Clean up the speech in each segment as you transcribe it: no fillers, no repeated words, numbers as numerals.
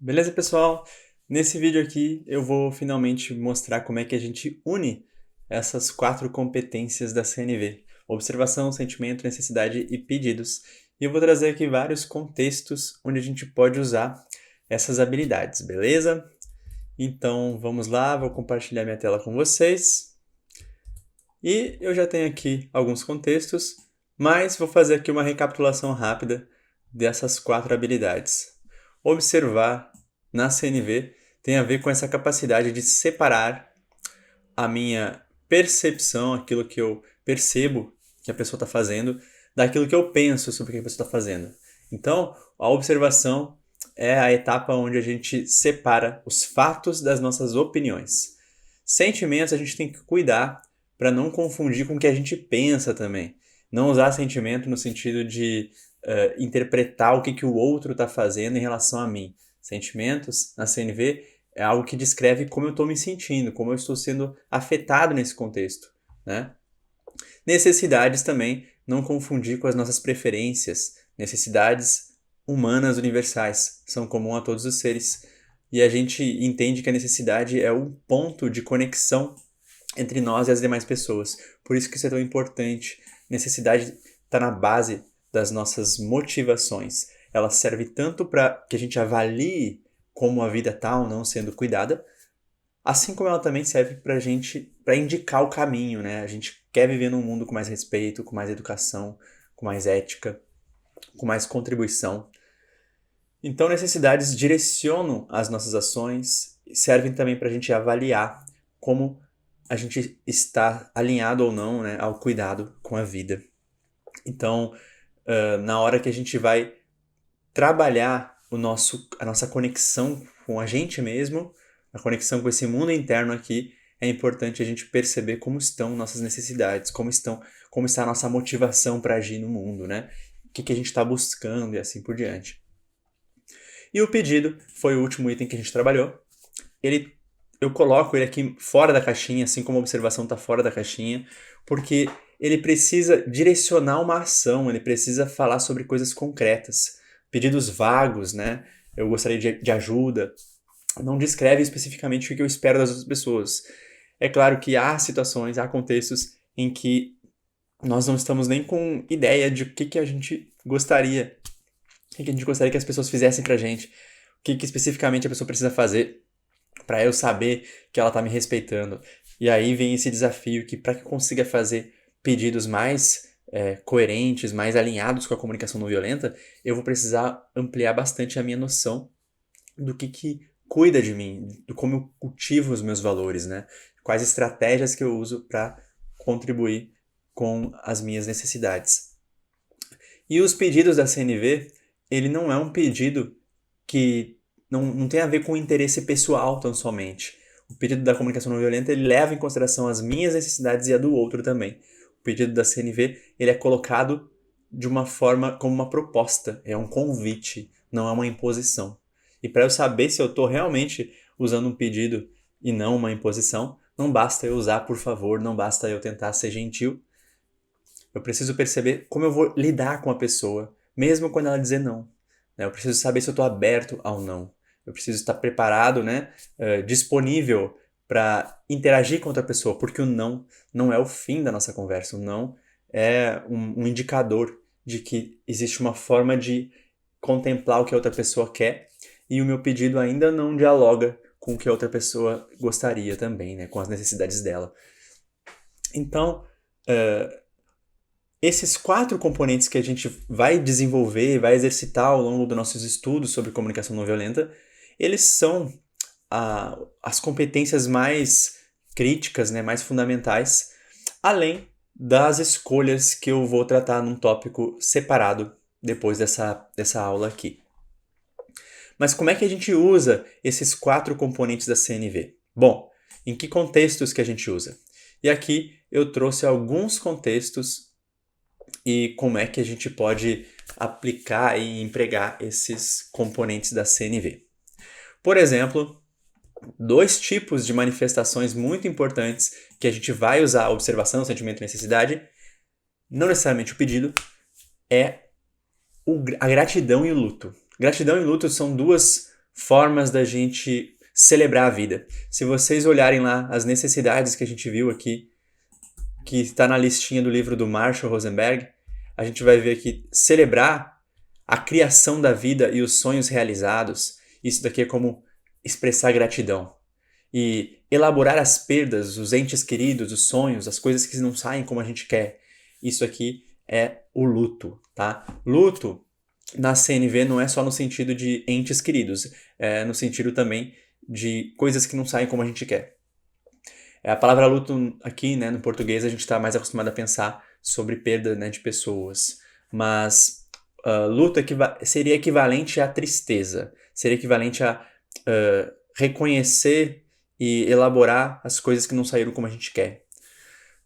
Beleza, pessoal? Nesse vídeo aqui eu vou finalmente mostrar como é que a gente une essas quatro competências da CNV: observação, sentimento, necessidade e pedidos. E eu vou trazer aqui vários contextos onde a gente pode usar essas habilidades, beleza? Então vamos lá, vou compartilhar minha tela com vocês. E eu já tenho aqui alguns contextos, mas vou fazer aqui uma recapitulação rápida dessas quatro habilidades. Observar na CNV tem a ver com essa capacidade de separar a minha percepção, aquilo que eu percebo que a pessoa está fazendo, daquilo que eu penso sobre o que a pessoa está fazendo. Então, a observação é a etapa onde a gente separa os fatos das nossas opiniões. Sentimentos a gente tem que cuidar para não confundir com o que a gente pensa também. Não usar sentimento no sentido de interpretar o que o outro está fazendo em relação a mim. Sentimentos, na CNV, é algo que descreve como eu estou me sentindo, como eu estou sendo afetado nesse contexto, né? Necessidades também, não confundir com as nossas preferências. Necessidades humanas universais, são comuns a todos os seres. E a gente entende que a necessidade é o ponto de conexão entre nós e as demais pessoas. Por isso que isso é tão importante. Necessidade está na base das nossas motivações. Ela serve tanto para que a gente avalie como a vida está ou não sendo cuidada, assim como ela também serve para a gente, para indicar o caminho, né? A gente quer viver num mundo com mais respeito, com mais educação, com mais ética, com mais contribuição. Então, necessidades direcionam as nossas ações, servem também para a gente avaliar como a gente está alinhado ou não, né, ao cuidado com a vida. Então, na hora que a gente vai trabalhar a nossa conexão com a gente mesmo, a conexão com esse mundo interno aqui, é importante a gente perceber como estão nossas necessidades, como está a nossa motivação para agir no mundo, né? O que a gente está buscando e assim por diante. E o pedido foi o último item que a gente trabalhou. Eu coloco ele aqui fora da caixinha, assim como a observação está fora da caixinha, porque ele precisa direcionar uma ação, ele precisa falar sobre coisas concretas. Pedidos vagos, né? Eu gostaria de ajuda. Não descreve especificamente o que eu espero das outras pessoas. É claro que há situações, há contextos em que nós não estamos nem com ideia de o que a gente gostaria, o que a gente gostaria que as pessoas fizessem pra gente, o que especificamente a pessoa precisa fazer para eu saber que ela tá me respeitando. E aí vem esse desafio que para que eu consiga fazer pedidos mais coerentes, mais alinhados com a comunicação não violenta, eu vou precisar ampliar bastante a minha noção do que cuida de mim, do como eu cultivo os meus valores, né? Quais estratégias que eu uso para contribuir com as minhas necessidades. E os pedidos da CNV, ele não é um pedido que não tem a ver com interesse pessoal tão somente. O pedido da comunicação não violenta, ele leva em consideração as minhas necessidades e a do outro também. O pedido da CNV, ele é colocado de uma forma como uma proposta, é um convite, não é uma imposição. E para eu saber se eu estou realmente usando um pedido e não uma imposição, não basta eu usar por favor, não basta eu tentar ser gentil. Eu preciso perceber como eu vou lidar com a pessoa, mesmo quando ela dizer não. Né? Eu preciso saber se eu estou aberto ao não. Eu preciso estar preparado, né? Disponível para interagir com outra pessoa, porque o não é o fim da nossa conversa. O não é um indicador de que existe uma forma de contemplar o que a outra pessoa quer e o meu pedido ainda não dialoga com o que a outra pessoa gostaria também, né? Com as necessidades dela. Então, esses quatro componentes que a gente vai desenvolver, vai exercitar ao longo dos nossos estudos sobre comunicação não violenta, eles são as competências mais críticas, né, mais fundamentais, além das escolhas que eu vou tratar num tópico separado depois dessa aula aqui. Mas como é que a gente usa esses quatro componentes da CNV? Bom, em que contextos que a gente usa? E aqui eu trouxe alguns contextos e como é que a gente pode aplicar e empregar esses componentes da CNV. Por exemplo, dois tipos de manifestações muito importantes que a gente vai usar a observação, sentimento e necessidade, não necessariamente o pedido, é a gratidão e o luto. Gratidão e luto são duas formas da gente celebrar a vida. Se vocês olharem lá as necessidades que a gente viu aqui, que está na listinha do livro do Marshall Rosenberg, a gente vai ver que celebrar a criação da vida e os sonhos realizados, isso daqui é como expressar gratidão. E elaborar as perdas, os entes queridos, os sonhos, as coisas que não saem como a gente quer. Isso aqui é o luto, tá? Luto na CNV não é só no sentido de entes queridos, é no sentido também de coisas que não saem como a gente quer. A palavra luto aqui, né, no português, a gente está mais acostumado a pensar sobre perda, né, de pessoas. Mas luto seria equivalente à tristeza, seria equivalente a reconhecer e elaborar as coisas que não saíram como a gente quer.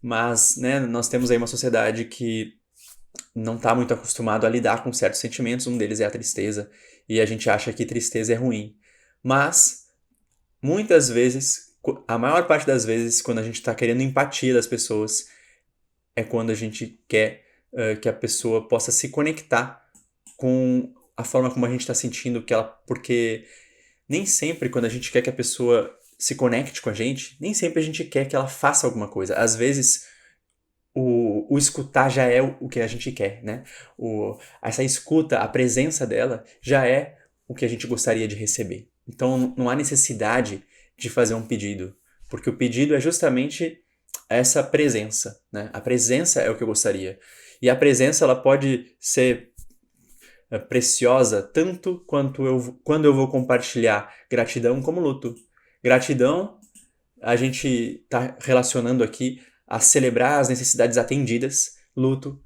Mas, né, nós temos aí uma sociedade que não está muito acostumado a lidar com certos sentimentos, um deles é a tristeza, e a gente acha que tristeza é ruim. Mas, muitas vezes, a maior parte das vezes, quando a gente está querendo empatia das pessoas, é quando a gente quer que a pessoa possa se conectar com a forma como a gente está sentindo, porque nem sempre quando a gente quer que a pessoa se conecte com a gente, nem sempre a gente quer que ela faça alguma coisa. Às vezes, o escutar já é o que a gente quer, né? Essa escuta, a presença dela, já é o que a gente gostaria de receber. Então, não há necessidade de fazer um pedido, porque o pedido é justamente essa presença, né? A presença é o que eu gostaria. E a presença, ela pode ser preciosa tanto quando eu vou compartilhar gratidão como luto. Gratidão, a gente está relacionando aqui a celebrar as necessidades atendidas. Luto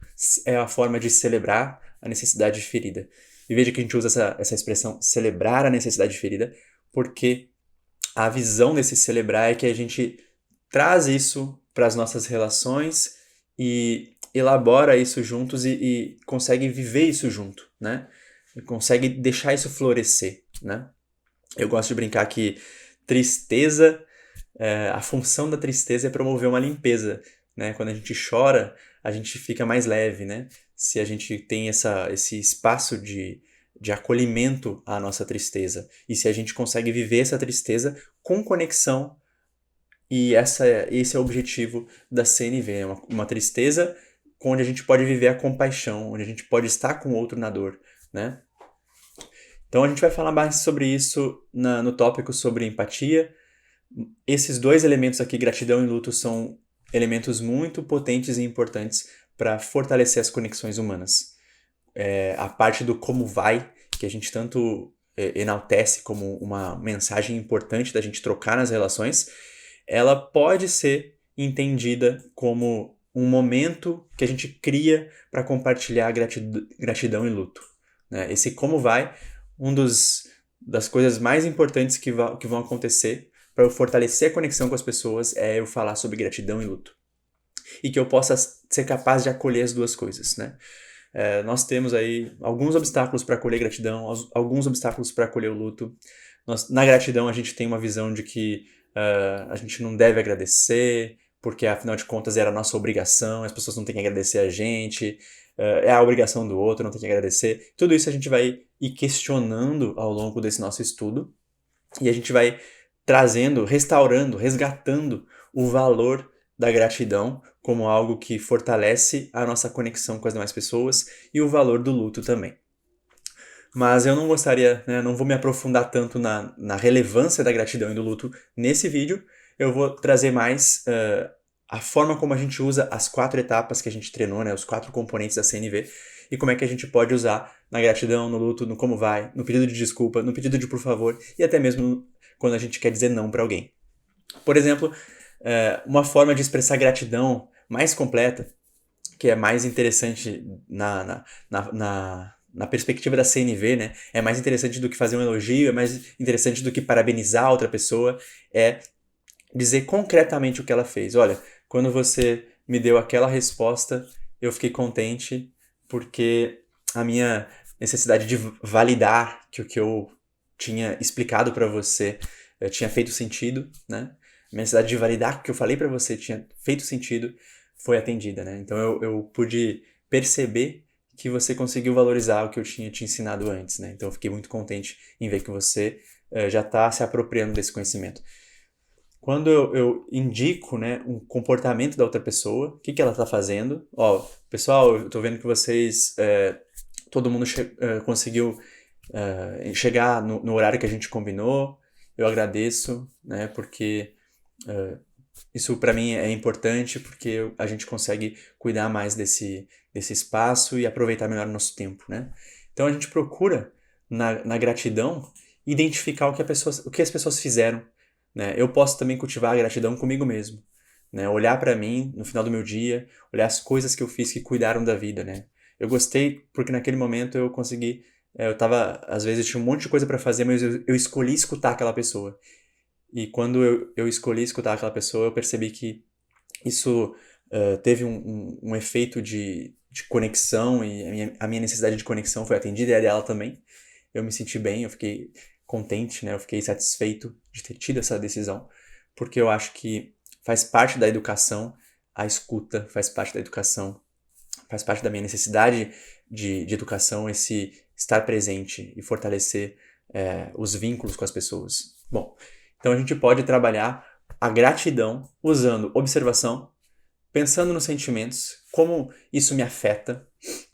é a forma de celebrar a necessidade ferida. E veja que a gente usa essa expressão celebrar a necessidade ferida, porque a visão desse celebrar é que a gente traz isso para as nossas relações e elabora isso juntos e consegue viver isso junto, né? E consegue deixar isso florescer, né? Eu gosto de brincar que tristeza, a função da tristeza é promover uma limpeza, né? Quando a gente chora, a gente fica mais leve, né? Se a gente tem esse espaço de acolhimento à nossa tristeza. E se a gente consegue viver essa tristeza com conexão, e esse é o objetivo da CNV, né? Uma tristeza onde a gente pode viver a compaixão, onde a gente pode estar com o outro na dor, né? Então a gente vai falar mais sobre isso no tópico sobre empatia. Esses dois elementos aqui, gratidão e luto, são elementos muito potentes e importantes para fortalecer as conexões humanas. A parte do como vai, que a gente tanto enaltece como uma mensagem importante da gente trocar nas relações, ela pode ser entendida como um momento que a gente cria para compartilhar gratidão e luto, né? Esse como vai, das coisas mais importantes que vão acontecer para eu fortalecer a conexão com as pessoas é eu falar sobre gratidão e luto. E que eu possa ser capaz de acolher as duas coisas, né? Nós temos aí alguns obstáculos para acolher gratidão, alguns obstáculos para acolher o luto. Na gratidão a gente tem uma visão de que a gente não deve agradecer, porque afinal de contas era a nossa obrigação, as pessoas não têm que agradecer a gente, é a obrigação do outro, não tem que agradecer. Tudo isso a gente vai ir questionando ao longo desse nosso estudo e a gente vai trazendo, restaurando, resgatando o valor da gratidão como algo que fortalece a nossa conexão com as demais pessoas e o valor do luto também. Mas eu não gostaria, né, não vou me aprofundar tanto na relevância da gratidão e do luto nesse vídeo. Eu vou trazer mais a forma como a gente usa as 4 etapas que a gente treinou, né, os 4 componentes da CNV, e como é que a gente pode usar na gratidão, no luto, no como vai, no pedido de desculpa, no pedido de por favor, e até mesmo quando a gente quer dizer não para alguém. Por exemplo, uma forma de expressar gratidão mais completa, que é mais interessante na perspectiva da CNV, né? É mais interessante do que fazer um elogio, é mais interessante do que parabenizar outra pessoa, é dizer concretamente o que ela fez. Olha, quando você me deu aquela resposta, eu fiquei contente porque a minha necessidade de validar que o que eu tinha explicado para você tinha feito sentido, né? A minha necessidade de validar que o que eu falei para você tinha feito sentido foi atendida, né? Então eu pude perceber que você conseguiu valorizar o que eu tinha te ensinado antes, né? Então eu fiquei muito contente em ver que você já está se apropriando desse conhecimento. Quando eu indico, né, um comportamento da outra pessoa, o que ela está fazendo? Ó, pessoal, eu estou vendo que vocês, todo mundo conseguiu chegar no horário que a gente combinou. Eu agradeço, né, porque isso para mim é importante, porque a gente consegue cuidar mais desse espaço e aproveitar melhor o nosso tempo, né? Então a gente procura, na gratidão, identificar o que as pessoas fizeram, né? Eu posso também cultivar a gratidão comigo mesmo, né? Olhar para mim no final do meu dia, olhar as coisas que eu fiz que cuidaram da vida, né? Eu gostei porque naquele momento eu consegui, eu tava, às vezes tinha um monte de coisa para fazer, mas eu escolhi escutar aquela pessoa. E quando eu escolhi escutar aquela pessoa, eu percebi que isso teve um efeito de conexão, e a minha necessidade de conexão foi atendida, e a dela também. Eu me senti bem, eu fiquei contente, né? Eu fiquei satisfeito de ter tido essa decisão, porque eu acho que faz parte da educação a escuta, faz parte da educação, faz parte da minha necessidade de educação esse estar presente e fortalecer os vínculos com as pessoas. Bom, então a gente pode trabalhar a gratidão usando observação, pensando nos sentimentos, como isso me afeta,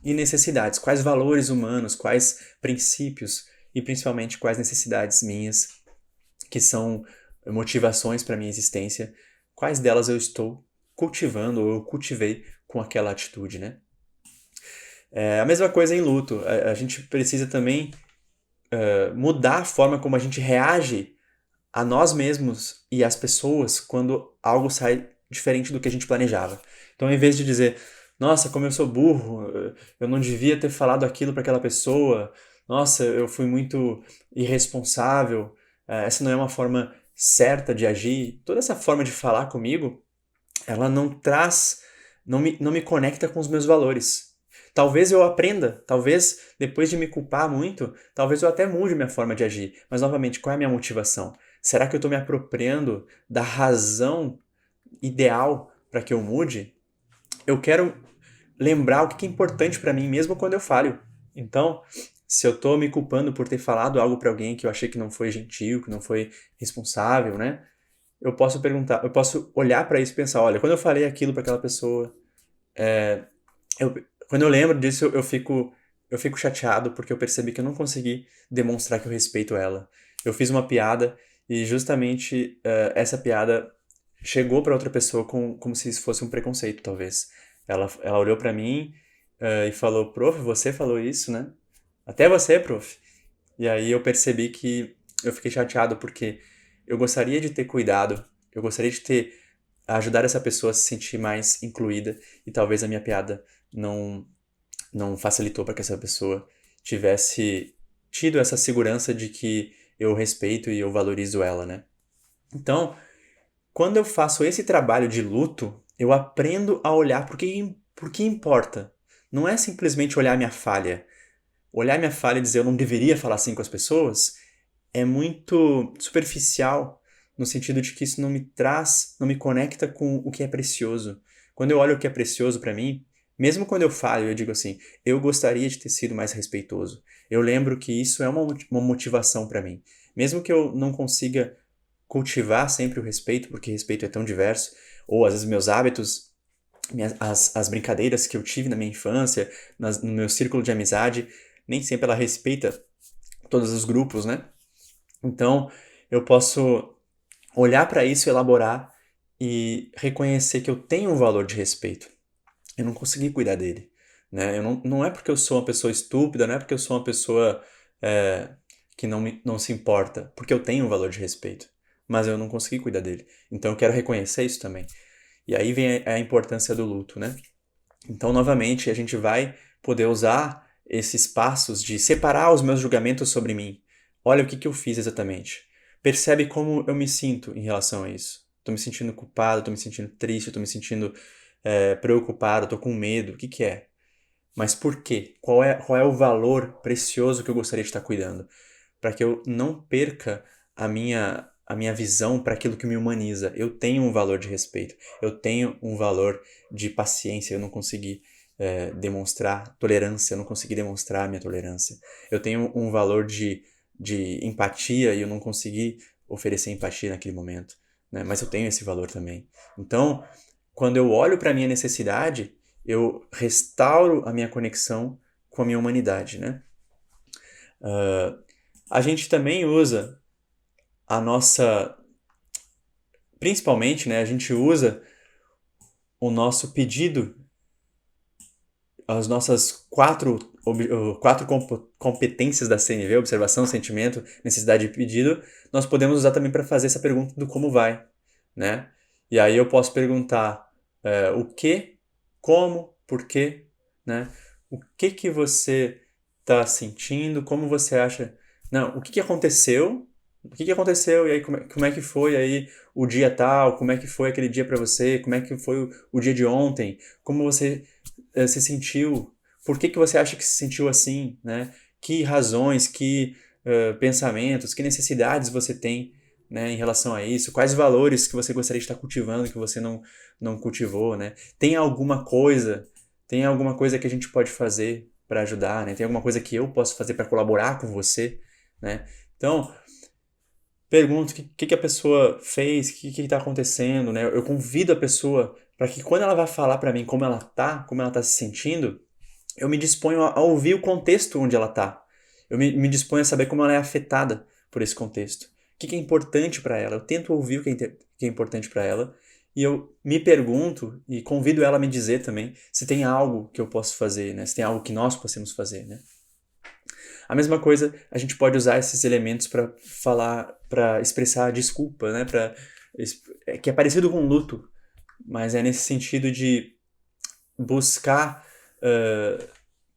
e necessidades, quais valores humanos, quais princípios e principalmente quais necessidades minhas que são motivações para minha existência, quais delas eu estou cultivando ou eu cultivei com aquela atitude, né? A mesma coisa em luto. A gente precisa também mudar a forma como a gente reage a nós mesmos e às pessoas quando algo sai diferente do que a gente planejava. Então, em vez de dizer, nossa, como eu sou burro, eu não devia ter falado aquilo para aquela pessoa, nossa, eu fui muito irresponsável, essa não é uma forma certa de agir. Toda essa forma de falar comigo, ela não me conecta com os meus valores. Talvez eu aprenda, talvez depois de me culpar muito, talvez eu até mude minha forma de agir. Mas novamente, qual é a minha motivação? Será que eu estou me apropriando da razão ideal para que eu mude? Eu quero lembrar o que é importante para mim mesmo quando eu falho. Então, se eu estou me culpando por ter falado algo para alguém que eu achei que não foi gentil, que não foi responsável, né? Eu posso olhar para isso e pensar, olha, quando eu falei aquilo para aquela pessoa, eu, quando eu lembro disso, eu fico chateado porque eu percebi que eu não consegui demonstrar que eu respeito ela. Eu fiz uma piada e justamente essa piada chegou para outra pessoa como se isso fosse um preconceito, talvez. Ela olhou para mim e falou, prof, você falou isso, né? Até você, prof. E aí eu percebi que eu fiquei chateado porque eu gostaria de ter cuidado, eu gostaria de ter ajudar essa pessoa a se sentir mais incluída e talvez a minha piada não facilitou para que essa pessoa tivesse tido essa segurança de que eu respeito e eu valorizo ela, né? Então, quando eu faço esse trabalho de luto, eu aprendo a olhar por que importa. Não é simplesmente olhar minha falha. Olhar minha falha e dizer eu não deveria falar assim com as pessoas é muito superficial, no sentido de que isso não me conecta com o que é precioso. Quando eu olho o que é precioso para mim, mesmo quando eu falho, eu digo assim, eu gostaria de ter sido mais respeitoso. Eu lembro que isso é uma motivação para mim. Mesmo que eu não consiga cultivar sempre o respeito, porque respeito é tão diverso, ou às vezes meus hábitos, as brincadeiras que eu tive na minha infância, no meu círculo de amizade, nem sempre ela respeita todos os grupos, né? Então, eu posso olhar para isso, elaborar e reconhecer que eu tenho um valor de respeito. Eu não consegui cuidar dele, né? Não é porque eu sou uma pessoa estúpida, não é porque eu sou uma pessoa que não se importa, porque eu tenho um valor de respeito, mas eu não consegui cuidar dele. Então, eu quero reconhecer isso também. E aí vem a importância do luto, né? Então, novamente, a gente vai poder usar esses passos de separar os meus julgamentos sobre mim. Olha o que eu fiz exatamente. Percebe como eu me sinto em relação a isso. Estou me sentindo culpado, estou me sentindo triste, estou me sentindo preocupado, estou com medo. O que é? Mas por quê? Qual é o valor precioso que eu gostaria de estar cuidando? Para que eu não perca a minha visão para aquilo que me humaniza. Eu tenho um valor de respeito, eu tenho um valor de paciência, eu não consegui demonstrar tolerância, eu não consegui demonstrar a minha tolerância. Eu tenho um valor de de empatia e eu não consegui oferecer empatia naquele momento, né? Mas eu tenho esse valor também. Então, quando eu olho para a minha necessidade, eu restauro a minha conexão com a minha humanidade, né? A gente também usa a nossa... Principalmente, né, a gente usa o nosso pedido, as nossas quatro competências da CNV, observação, sentimento, necessidade e pedido, nós podemos usar também para fazer essa pergunta do como vai, né? E aí eu posso perguntar o que, como, por quê, né? O que você está sentindo, como você acha... Não, o que aconteceu? O que aconteceu e aí como é que foi aí o dia tal? Como é que foi aquele dia para você? Como é que foi o dia de ontem? Como você se sentiu? Por que você acha que se sentiu assim, né? Que razões, que pensamentos, que necessidades você tem, né, em relação a isso? Quais valores que você gostaria de estar cultivando que você não cultivou, né? Tem alguma coisa que a gente pode fazer para ajudar, né? Tem alguma coisa que eu posso fazer para colaborar com você, né? Então, pergunto o que a pessoa fez, o que está acontecendo, né? Eu convido a pessoa para que quando ela vai falar para mim como ela tá se sentindo, eu me disponho a ouvir o contexto onde ela tá. Eu me disponho a saber como ela é afetada por esse contexto. O que é importante para ela. Eu tento ouvir o que é importante para ela e eu me pergunto e convido ela a me dizer também se tem algo que eu posso fazer, né? Se tem algo que nós possamos fazer, né? A mesma coisa, a gente pode usar esses elementos para falar, para expressar desculpa, né? Que é parecido com luto, mas é nesse sentido de buscar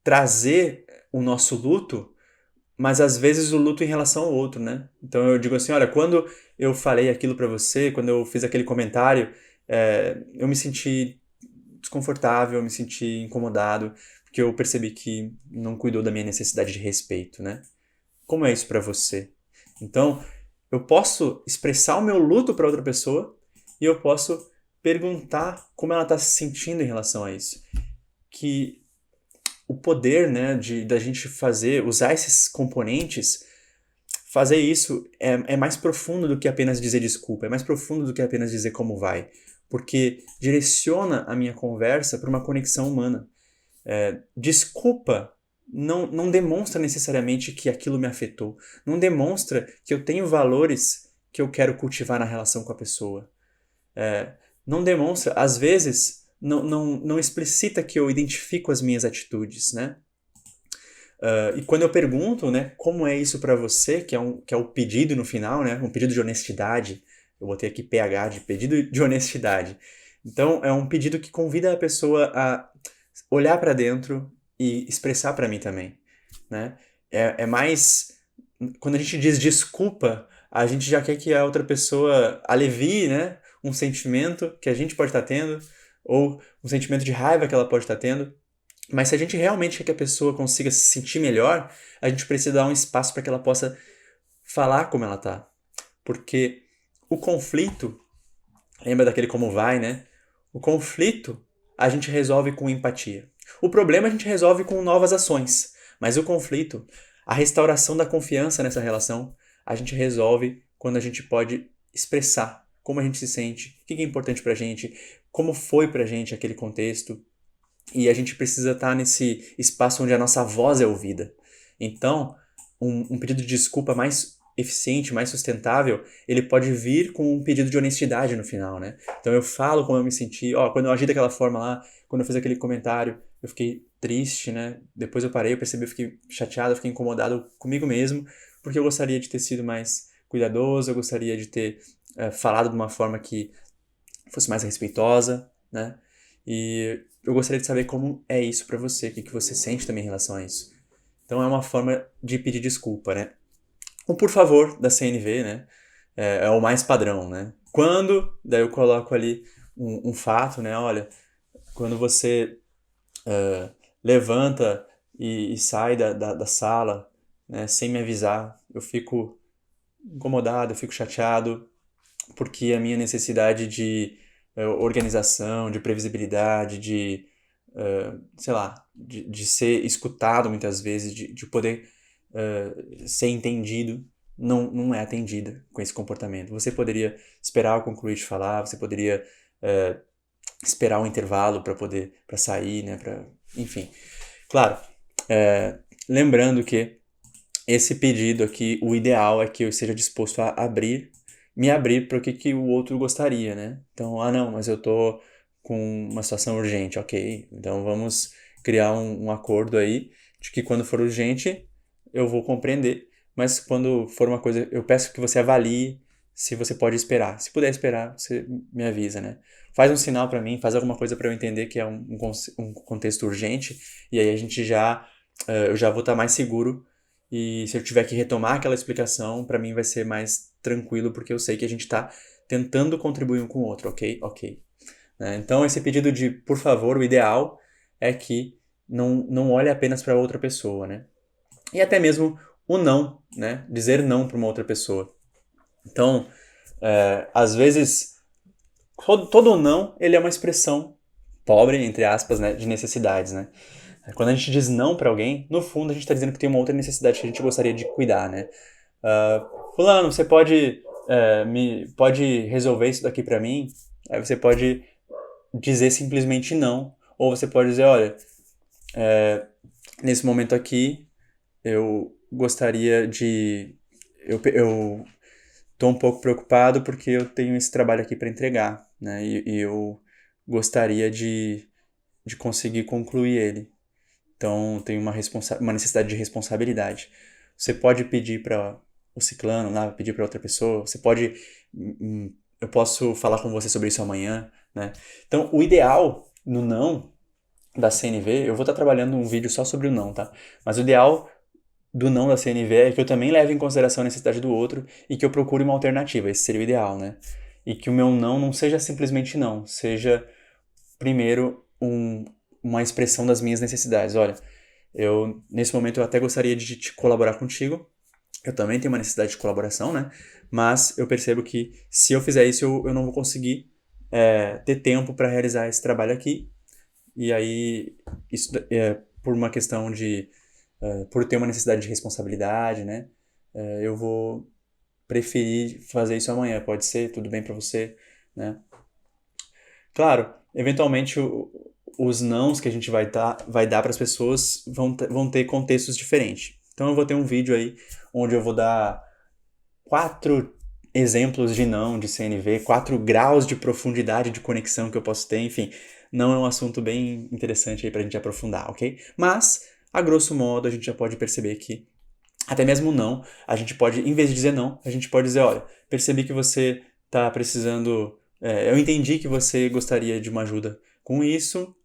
trazer o nosso luto, mas às vezes o luto em relação ao outro, né? Então eu digo assim, olha, quando eu falei aquilo para você, quando eu fiz aquele comentário, eu me senti desconfortável, eu me senti incomodado, porque eu percebi que não cuidou da minha necessidade de respeito, né? Como é isso para você? Então, eu posso expressar o meu luto para outra pessoa e eu posso perguntar como ela está se sentindo em relação a isso. Que o poder, né, da gente usar esses componentes, fazer isso é mais profundo do que apenas dizer desculpa, é mais profundo do que apenas dizer como vai, porque direciona a minha conversa para uma conexão humana. Desculpa não demonstra necessariamente que aquilo me afetou, não demonstra que eu tenho valores que eu quero cultivar na relação com a pessoa. Não demonstra, às vezes, não explicita que eu identifico as minhas atitudes, né? E quando eu pergunto, né, como é isso para você, que é o pedido no final, né, um pedido de honestidade, eu botei aqui PH de pedido de honestidade. Então, é um pedido que convida a pessoa a olhar para dentro e expressar para mim também, né? É mais... Quando a gente diz desculpa, a gente já quer que a outra pessoa alivie, né, um sentimento que a gente pode estar tendo, ou um sentimento de raiva que ela pode estar tendo. Mas se a gente realmente quer que a pessoa consiga se sentir melhor, a gente precisa dar um espaço para que ela possa falar como ela tá. Porque o conflito, lembra daquele como vai, né? O conflito a gente resolve com empatia. O problema a gente resolve com novas ações. Mas o conflito, a restauração da confiança nessa relação, a gente resolve quando a gente pode expressar como a gente se sente, o que é importante pra gente, como foi pra gente aquele contexto. E a gente precisa estar nesse espaço onde a nossa voz é ouvida. Então, um pedido de desculpa mais eficiente, mais sustentável, ele pode vir com um pedido de honestidade no final, né? Então eu falo como eu me senti, quando eu agi daquela forma lá, quando eu fiz aquele comentário, eu fiquei triste, né? Depois eu parei, eu percebi, eu fiquei chateado, eu fiquei incomodado comigo mesmo, porque eu gostaria de ter sido mais cuidadoso, eu gostaria de ter falado de uma forma que fosse mais respeitosa, né? E eu gostaria de saber como é isso pra você, o que você sente também em relação a isso. Então é uma forma de pedir desculpa, né? O por favor da CNV, né? É o mais padrão, né? Daí eu coloco ali um fato, né? Olha, quando você levanta e sai da sala, né, sem me avisar, eu fico incomodado, eu fico chateado, porque a minha necessidade de organização, de previsibilidade, sei lá, de ser escutado muitas vezes, de poder ser entendido, não é atendida com esse comportamento. Você poderia esperar eu concluir de falar, você poderia esperar um intervalo para sair, né, enfim. Claro, lembrando que esse pedido aqui, o ideal é que eu esteja disposto a me abrir para o que o outro gostaria, né? Então, não, mas eu tô com uma situação urgente, ok. Então vamos criar um acordo aí de que quando for urgente eu vou compreender, mas quando for uma coisa, eu peço que você avalie se você pode esperar. Se puder esperar, você me avisa, né? Faz um sinal para mim, faz alguma coisa para eu entender que é um contexto urgente, e aí a gente eu já vou estar mais seguro, e se eu tiver que retomar aquela explicação, para mim vai ser mais tranquilo, porque eu sei que a gente está tentando contribuir um com o outro, ok? Ok. Então, esse pedido de, por favor, o ideal é que não olhe apenas para outra pessoa, né? E até mesmo o não, né? Dizer não para uma outra pessoa. Então, às vezes, todo não, ele é uma expressão pobre, entre aspas, né? De necessidades, né? Quando a gente diz não para alguém, no fundo a gente está dizendo que tem uma outra necessidade que a gente gostaria de cuidar, né? Fulano, você pode resolver isso daqui para mim? Aí você pode dizer simplesmente não, ou você pode dizer, olha, nesse momento aqui eu gostaria de, eu tô um pouco preocupado porque eu tenho esse trabalho aqui para entregar, né? E eu gostaria de conseguir concluir ele. Então tem uma necessidade de responsabilidade. Você pode pedir para o ciclano lá, pedir para outra pessoa, você pode, eu posso falar com você sobre isso amanhã, né? Então o ideal no não da CNV, eu vou estar trabalhando um vídeo só sobre o não, tá? Mas o ideal do não da CNV é que eu também leve em consideração a necessidade do outro e que eu procure uma alternativa, esse seria o ideal, né? E que o meu não seja simplesmente não, seja primeiro uma expressão das minhas necessidades. Olha, nesse momento eu até gostaria de te colaborar contigo, eu também tenho uma necessidade de colaboração, né? Mas eu percebo que se eu fizer isso, eu não vou conseguir ter tempo para realizar esse trabalho aqui. E aí, isso por uma questão de... por ter uma necessidade de responsabilidade, né? Eu vou preferir fazer isso amanhã. Pode ser? Tudo bem para você? Né? Claro, eventualmente os nãos que a gente vai dar para as pessoas vão ter contextos diferentes. Então eu vou ter um vídeo aí onde eu vou dar 4 exemplos de não de CNV, 4 graus de profundidade de conexão que eu posso ter, enfim. Não é um assunto bem interessante aí pra gente aprofundar, ok? Mas, a grosso modo, a gente já pode perceber que até mesmo não, a gente pode, em vez de dizer não, a gente pode dizer, olha, percebi que você tá precisando, eu entendi que você gostaria de uma ajuda com isso,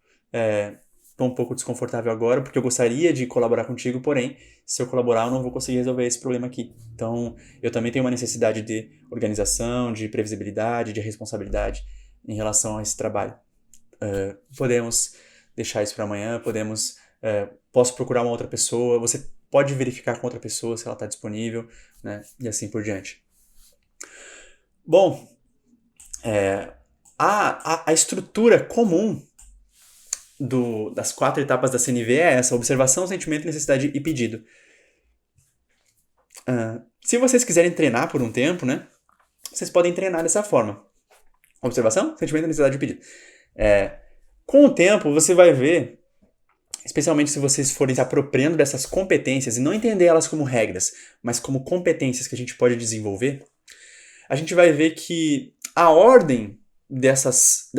tô um pouco desconfortável agora porque eu gostaria de colaborar contigo, porém, se eu colaborar eu não vou conseguir resolver esse problema aqui. Então, eu também tenho uma necessidade de organização, de previsibilidade, de responsabilidade em relação a esse trabalho. Podemos deixar isso para amanhã, posso procurar uma outra pessoa, você pode verificar com outra pessoa se ela está disponível, né? E assim por diante. Bom, a estrutura comum das 4 etapas da CNV é essa: observação, sentimento, necessidade e pedido. Se vocês quiserem treinar por um tempo, né, vocês podem treinar dessa forma: observação, sentimento, necessidade e pedido. Com o tempo, você vai ver, especialmente se vocês forem se apropriando dessas competências e não entender elas como regras, mas como competências que a gente pode desenvolver, a gente vai ver que a ordem desses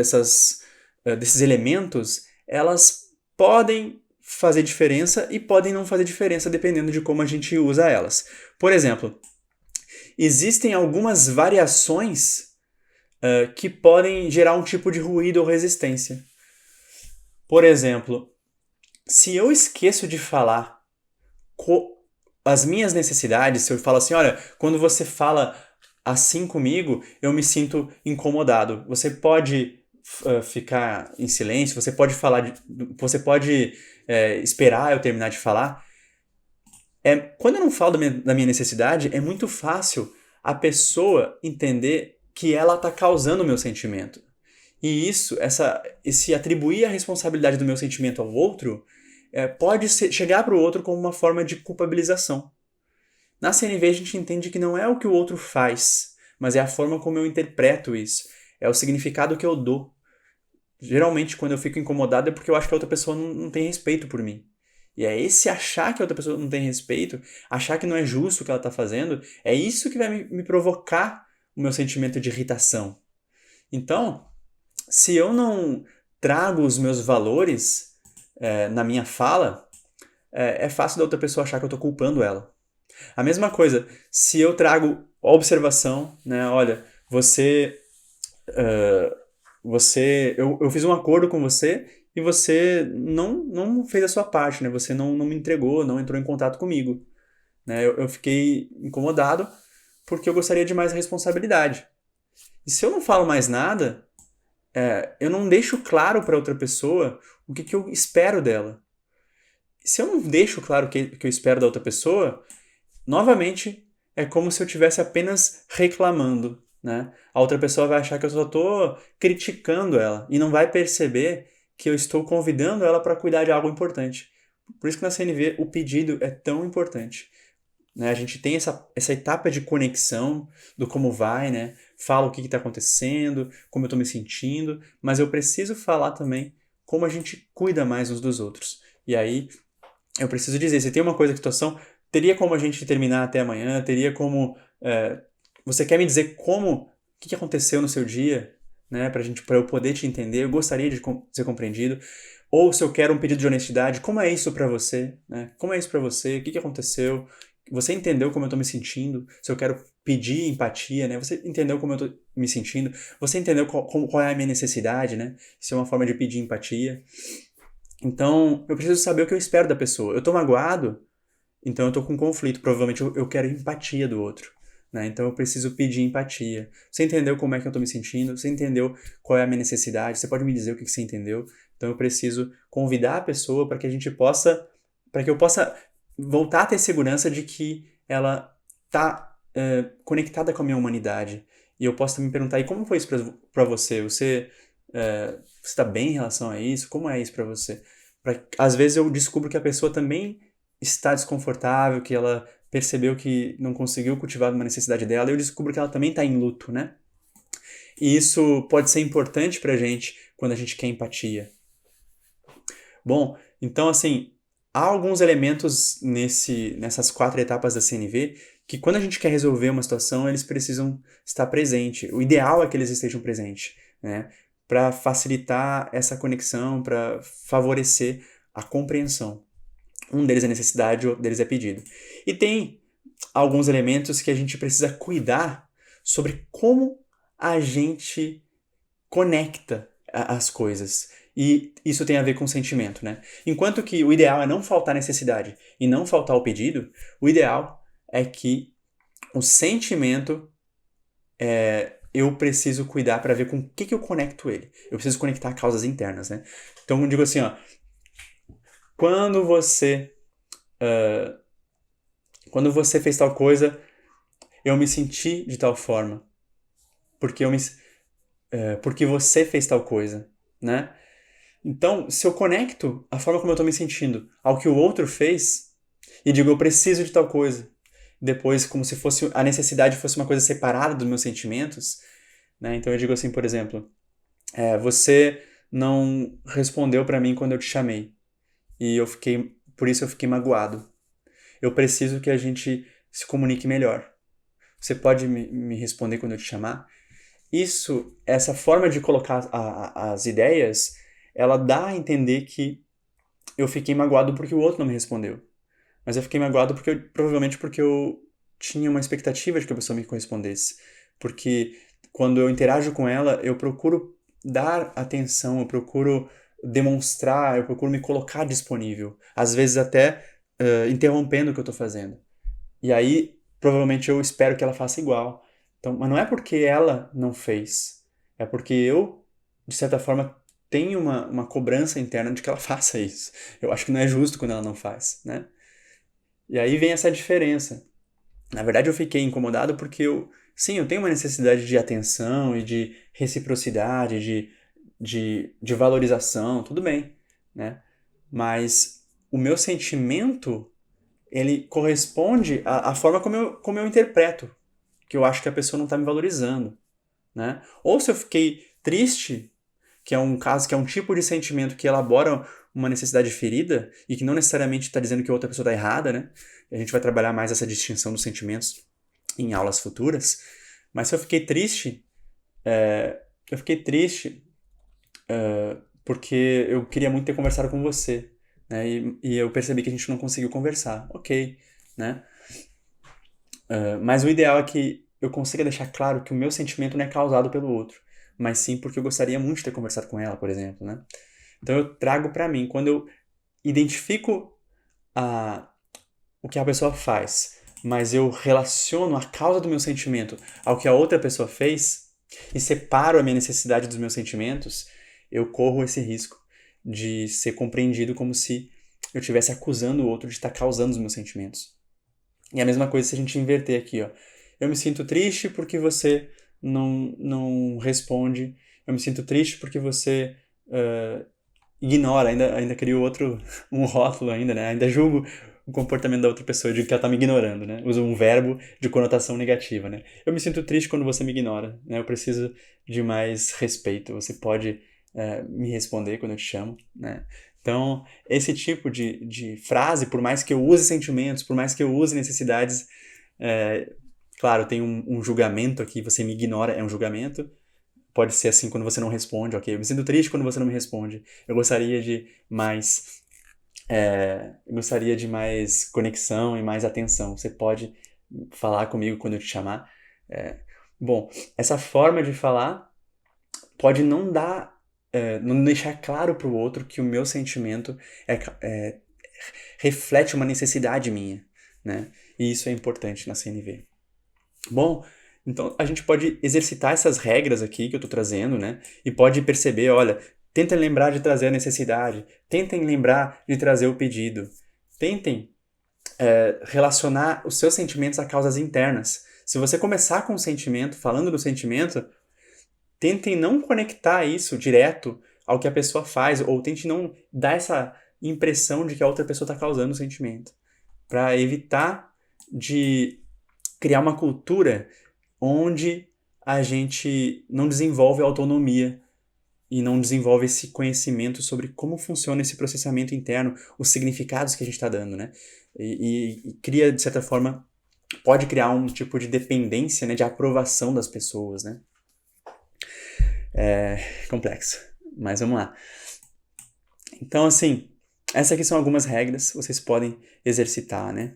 elementos, elas podem fazer diferença e podem não fazer diferença dependendo de como a gente usa elas. Por exemplo, existem algumas variações que podem gerar um tipo de ruído ou resistência. Por exemplo, se eu esqueço de falar as minhas necessidades, se eu falo assim, olha, quando você fala assim comigo, eu me sinto incomodado. Você pode ficar em silêncio, você pode falar, você pode esperar eu terminar de falar. Quando eu não falo da minha necessidade, é muito fácil a pessoa entender que ela está causando o meu sentimento. E esse atribuir a responsabilidade do meu sentimento ao outro pode chegar para o outro como uma forma de culpabilização. Na CNV a gente entende que não é o que o outro faz, mas é a forma como eu interpreto isso. É o significado que eu dou. Geralmente, quando eu fico incomodado é porque eu acho que a outra pessoa não tem respeito por mim. E é esse achar que a outra pessoa não tem respeito, achar que não é justo o que ela está fazendo, é isso que vai me provocar o meu sentimento de irritação. Então, se eu não trago os meus valores na minha fala, é fácil da outra pessoa achar que eu estou culpando ela. A mesma coisa, se eu trago observação, né? Olha, eu fiz um acordo com você e você não fez a sua parte, né? Você não me entregou, não entrou em contato comigo, né? Eu fiquei incomodado porque eu gostaria de mais responsabilidade. E se eu não falo mais nada, eu não deixo claro para outra pessoa o que eu espero dela. E se eu não deixo claro o que eu espero da outra pessoa, novamente é como se eu estivesse apenas reclamando, né? A outra pessoa vai achar que eu só estou criticando ela e não vai perceber que eu estou convidando ela para cuidar de algo importante. Por isso que na CNV o pedido é tão importante, né? A gente tem essa etapa de conexão do como vai, né? Fala o que está acontecendo, como eu estou me sentindo, mas eu preciso falar também como a gente cuida mais uns dos outros. E aí eu preciso dizer, se tem uma coisa que situação, teria como a gente terminar até amanhã, teria como... você quer me dizer o que aconteceu no seu dia, né, para eu poder te entender, eu gostaria de ser compreendido, ou se eu quero um pedido de honestidade, como é isso para você, né, como é isso para você, o que aconteceu, você entendeu como eu tô me sentindo, se eu quero pedir empatia, né, você entendeu como eu tô me sentindo, você entendeu qual é a minha necessidade, né, isso é uma forma de pedir empatia. Então, eu preciso saber o que eu espero da pessoa. Eu tô magoado, então eu tô com conflito. Provavelmente eu quero empatia do outro, né? Então eu preciso pedir empatia. Você entendeu como é que eu tô me sentindo? Você entendeu qual é a minha necessidade? Você pode me dizer o que você entendeu? Então eu preciso convidar a pessoa para que para que eu possa voltar a ter segurança de que ela tá conectada com a minha humanidade. E eu posso me perguntar, e como foi isso para você? Você está bem em relação a isso? Como é isso para você? Às vezes eu descubro que a pessoa também está desconfortável, que ela percebeu que não conseguiu cultivar uma necessidade dela, e eu descubro que ela também está em luto, né? E isso pode ser importante pra gente quando a gente quer empatia. Bom, então assim, há alguns elementos nessas 4 etapas da CNV que quando a gente quer resolver uma situação, eles precisam estar presentes. O ideal é que eles estejam presentes, né? Para facilitar essa conexão, para favorecer a compreensão. Um deles é necessidade, outro deles é pedido. E tem alguns elementos que a gente precisa cuidar sobre como a gente conecta as coisas. E isso tem a ver com sentimento, né? Enquanto que o ideal é não faltar necessidade e não faltar o pedido, o ideal é que o sentimento eu preciso cuidar para ver com o que eu conecto ele. Eu preciso conectar causas internas, né? Então eu digo assim, ó, quando você quando você fez tal coisa, eu me senti de tal forma. Porque porque você fez tal coisa, né? Então, se eu conecto a forma como eu tô me sentindo ao que o outro fez, e digo, eu preciso de tal coisa, depois, como se fosse a necessidade fosse uma coisa separada dos meus sentimentos, né? Então eu digo assim, por exemplo, você não respondeu pra mim quando eu te chamei, e por isso eu fiquei magoado. Eu preciso que a gente se comunique melhor. Você pode me responder quando eu te chamar? Essa forma de colocar as ideias, ela dá a entender que eu fiquei magoado porque o outro não me respondeu. Mas eu fiquei magoado provavelmente porque eu tinha uma expectativa de que a pessoa me correspondesse. Porque quando eu interajo com ela, eu procuro dar atenção, eu procuro demonstrar, eu procuro me colocar disponível. Às vezes até interrompendo o que eu estou fazendo. E aí, provavelmente eu espero que ela faça igual. Então, mas não é porque ela não fez. É porque eu, de certa forma, tenho uma cobrança interna de que ela faça isso. Eu acho que não é justo quando ela não faz, né? E aí vem essa diferença. Na verdade, eu fiquei incomodado porque sim, eu tenho uma necessidade de atenção e de reciprocidade, de valorização, tudo bem, né? Mas o meu sentimento, ele corresponde à forma como eu interpreto, que eu acho que a pessoa não está me valorizando, né? Ou se eu fiquei triste, que é um caso, que é um tipo de sentimento que elabora uma necessidade ferida e que não necessariamente está dizendo que a outra pessoa está errada, né? A gente vai trabalhar mais essa distinção dos sentimentos em aulas futuras. Mas se eu fiquei triste, eu fiquei triste porque eu queria muito ter conversado com você, né? E eu percebi que a gente não conseguiu conversar. Ok, né? Mas o ideal é que eu consiga deixar claro que o meu sentimento não é causado pelo outro, mas sim porque eu gostaria muito de ter conversado com ela, por exemplo, né? Então eu trago pra mim, quando eu identifico o que a pessoa faz, mas eu relaciono a causa do meu sentimento ao que a outra pessoa fez e separo a minha necessidade dos meus sentimentos, eu corro esse risco de ser compreendido como se eu estivesse acusando o outro de estar causando os meus sentimentos. E a mesma coisa se a gente inverter aqui, ó. Eu me sinto triste porque você não responde. Eu me sinto triste porque você ignora, ainda crio um rótulo ainda, né? Ainda julgo o comportamento da outra pessoa, eu digo que ela tá me ignorando, né? Uso um verbo de conotação negativa, né? Eu me sinto triste quando você me ignora, né? Eu preciso de mais respeito. Você pode me responder quando eu te chamo, né? Então, esse tipo de frase, por mais que eu use sentimentos, por mais que eu use necessidades, claro, tem um julgamento aqui, você me ignora, é um julgamento. Pode ser assim quando você não responde, ok? Eu me sinto triste quando você não me responde. Eu gostaria de mais conexão e mais atenção. Você pode falar comigo quando eu te chamar. Bom, essa forma de falar pode não deixar claro para o outro que o meu sentimento reflete uma necessidade minha, né? E isso é importante na CNV. Bom, então a gente pode exercitar essas regras aqui que eu estou trazendo, né? E pode perceber, olha, tentem lembrar de trazer a necessidade, tentem lembrar de trazer o pedido, tentem relacionar os seus sentimentos a causas internas. Se você começar com o sentimento, falando do sentimento, tentem não conectar isso direto ao que a pessoa faz, ou tente não dar essa impressão de que a outra pessoa está causando o sentimento, para evitar de criar uma cultura onde a gente não desenvolve autonomia e não desenvolve esse conhecimento sobre como funciona esse processamento interno, os significados que a gente está dando, né? E cria, de certa forma, pode criar um tipo de dependência, né, de aprovação das pessoas, né? É complexo, mas vamos lá. Então, assim, essas aqui são algumas regras, vocês podem exercitar, né?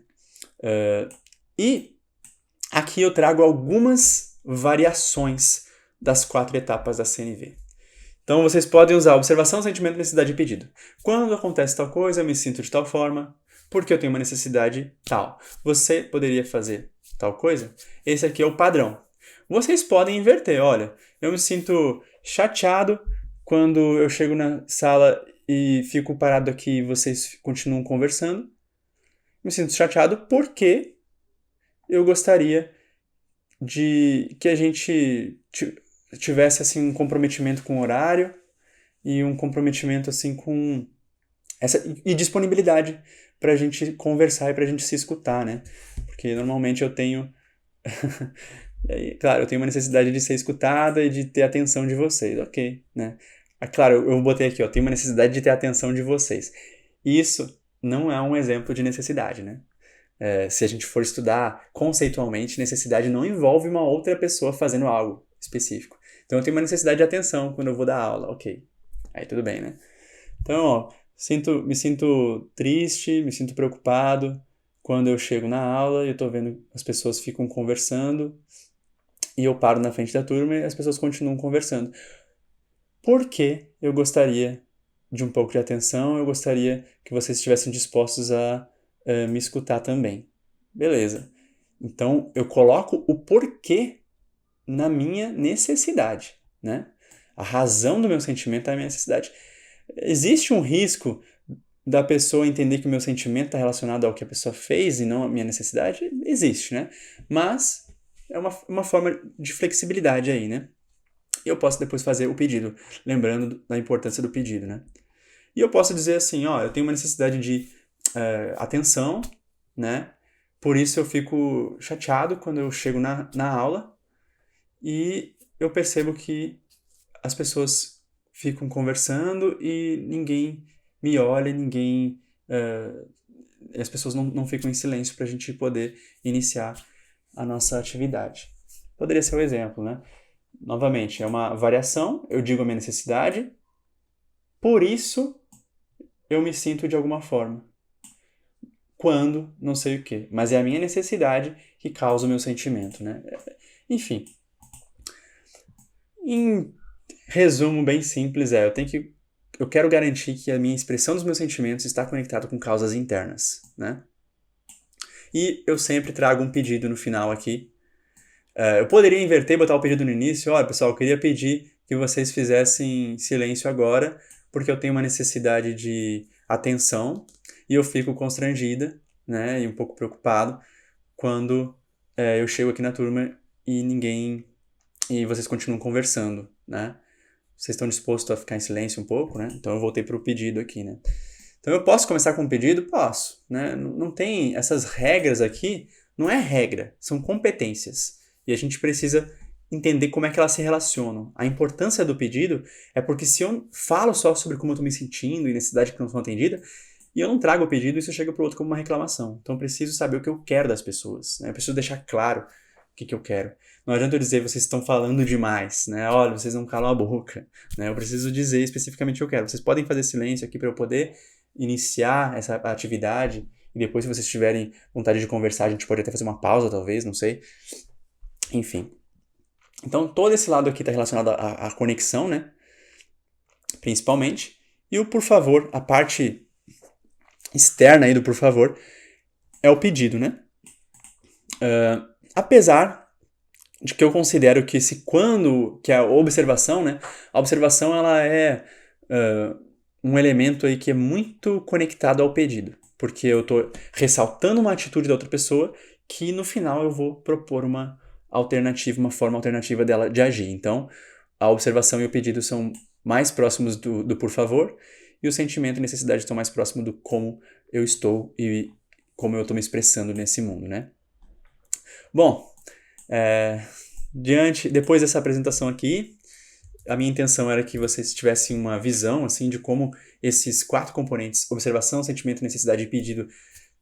E aqui eu trago algumas variações das 4 etapas da CNV. Então, vocês podem usar observação, sentimento, necessidade e pedido. Quando acontece tal coisa, eu me sinto de tal forma, porque eu tenho uma necessidade tal. Você poderia fazer tal coisa? Esse aqui é o padrão. Vocês podem inverter. Olha, eu me sinto chateado quando eu chego na sala e fico parado aqui e vocês continuam conversando. Me sinto chateado porque eu gostaria de que a gente tivesse assim um comprometimento com o horário e um comprometimento assim com e disponibilidade para a gente conversar e para a gente se escutar, né? Porque normalmente eu tenho claro, eu tenho uma necessidade de ser escutada e de ter a atenção de vocês, ok, né? Claro, eu botei aqui, ó, tenho uma necessidade de ter a atenção de vocês. Isso não é um exemplo de necessidade, né? Se a gente for estudar conceitualmente, necessidade não envolve uma outra pessoa fazendo algo específico. Então eu tenho uma necessidade de atenção quando eu vou dar aula, ok. Aí tudo bem, né? Então, ó, me sinto triste, me sinto preocupado quando eu chego na aula e eu tô vendo as pessoas ficam conversando e eu paro na frente da turma e as pessoas continuam conversando. Por que eu gostaria de um pouco de atenção? Eu gostaria que vocês estivessem dispostos a me escutar também. Beleza. Então, eu coloco o porquê na minha necessidade, né? A razão do meu sentimento é a minha necessidade. Existe um risco da pessoa entender que o meu sentimento está relacionado ao que a pessoa fez e não à minha necessidade? Existe, né? Mas é uma forma de flexibilidade aí, né? E eu posso depois fazer o pedido, lembrando da importância do pedido, né? E eu posso dizer assim, ó, eu tenho uma necessidade de atenção, né? Por isso eu fico chateado quando eu chego na aula e eu percebo que as pessoas ficam conversando e ninguém me olha, as pessoas não ficam em silêncio para a gente poder iniciar a nossa atividade. Poderia ser um exemplo, né? Novamente, é uma variação, eu digo a minha necessidade, por isso eu me sinto de alguma forma. Quando, não sei o quê. Mas é a minha necessidade que causa o meu sentimento, né? Enfim. Em resumo bem simples eu quero garantir que a minha expressão dos meus sentimentos está conectada com causas internas, né? E eu sempre trago um pedido no final aqui. Eu poderia inverter e botar o pedido no início. Olha, pessoal, eu queria pedir que vocês fizessem silêncio agora, porque eu tenho uma necessidade de atenção e eu fico constrangida, né, e um pouco preocupado quando eu chego aqui na turma e vocês continuam conversando, né? Vocês estão dispostos a ficar em silêncio um pouco, né? Então eu voltei para o pedido aqui, né? Então eu posso começar com um pedido? Posso, né? Não tem essas regras aqui, não é regra, são competências. E a gente precisa entender como é que elas se relacionam. A importância do pedido é porque se eu falo só sobre como eu estou me sentindo e necessidade que não foi atendida, e eu não trago o pedido, isso chega para o outro como uma reclamação. Então eu preciso saber o que eu quero das pessoas, né? Eu preciso deixar claro o que eu quero. Não adianta eu dizer, vocês estão falando demais, né? Olha, vocês não calam a boca, né? Eu preciso dizer especificamente o que eu quero. Vocês podem fazer silêncio aqui para eu poder iniciar essa atividade e depois, se vocês tiverem vontade de conversar, a gente pode até fazer uma pausa, talvez, não sei. Enfim. Então, todo esse lado aqui está relacionado à conexão, né? Principalmente. E o por favor, a parte externa aí do por favor, é o pedido, né? Apesar de que eu considero que que a observação, né? A observação, ela é um elemento aí que é muito conectado ao pedido. Porque eu estou ressaltando uma atitude da outra pessoa que no final eu vou propor uma alternativa, uma forma alternativa dela de agir. Então, a observação e o pedido são mais próximos do por favor e o sentimento e necessidade estão mais próximos do como eu estou e como eu estou me expressando nesse mundo, né? Bom, depois dessa apresentação aqui, a minha intenção era que vocês tivessem uma visão assim de como esses 4 componentes, observação, sentimento, necessidade e pedido,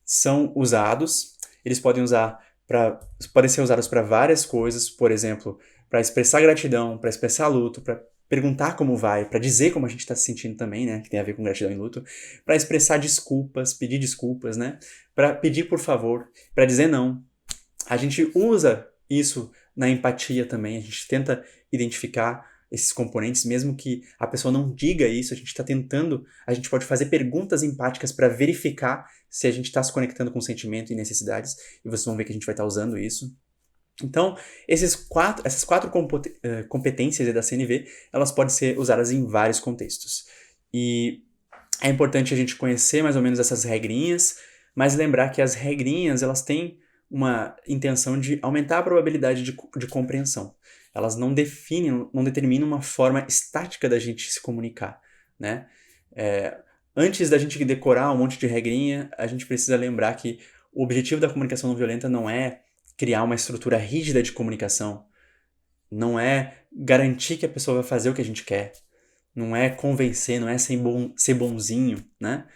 são usados. Eles podem ser usados para várias coisas, por exemplo, para expressar gratidão, para expressar luto, para perguntar como vai, para dizer como a gente está se sentindo também, né, que tem a ver com gratidão e luto, para expressar desculpas, pedir desculpas, né, para pedir por favor, para dizer não. A gente usa isso na empatia também, a gente tenta identificar esses componentes, mesmo que a pessoa não diga isso, a gente pode fazer perguntas empáticas para verificar se a gente está se conectando com sentimento e necessidades, e vocês vão ver que a gente vai estar usando isso. Então, essas quatro competências da CNV, elas podem ser usadas em vários contextos. E é importante a gente conhecer mais ou menos essas regrinhas, mas lembrar que as regrinhas, elas têm uma intenção de aumentar a probabilidade de compreensão. Elas não determinam uma forma estática da gente se comunicar, né? Antes da gente decorar um monte de regrinha, a gente precisa lembrar que o objetivo da comunicação não violenta não é criar uma estrutura rígida de comunicação, não é garantir que a pessoa vai fazer o que a gente quer, não é convencer, não é ser bonzinho, né?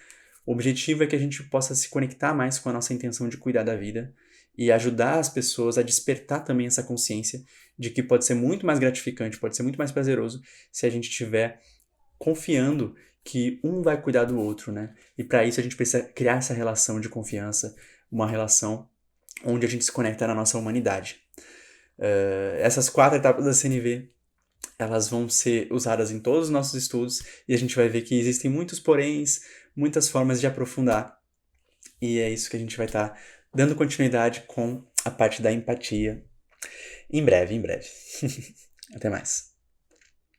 O objetivo é que a gente possa se conectar mais com a nossa intenção de cuidar da vida e ajudar as pessoas a despertar também essa consciência de que pode ser muito mais gratificante, pode ser muito mais prazeroso se a gente estiver confiando que um vai cuidar do outro, né? E para isso a gente precisa criar essa relação de confiança, uma relação onde a gente se conecta na nossa humanidade. Essas 4 etapas da CNV, elas vão ser usadas em todos os nossos estudos e a gente vai ver que existem muitos poréns, muitas formas de aprofundar. E é isso que a gente vai estar dando continuidade com a parte da empatia em breve. Até mais.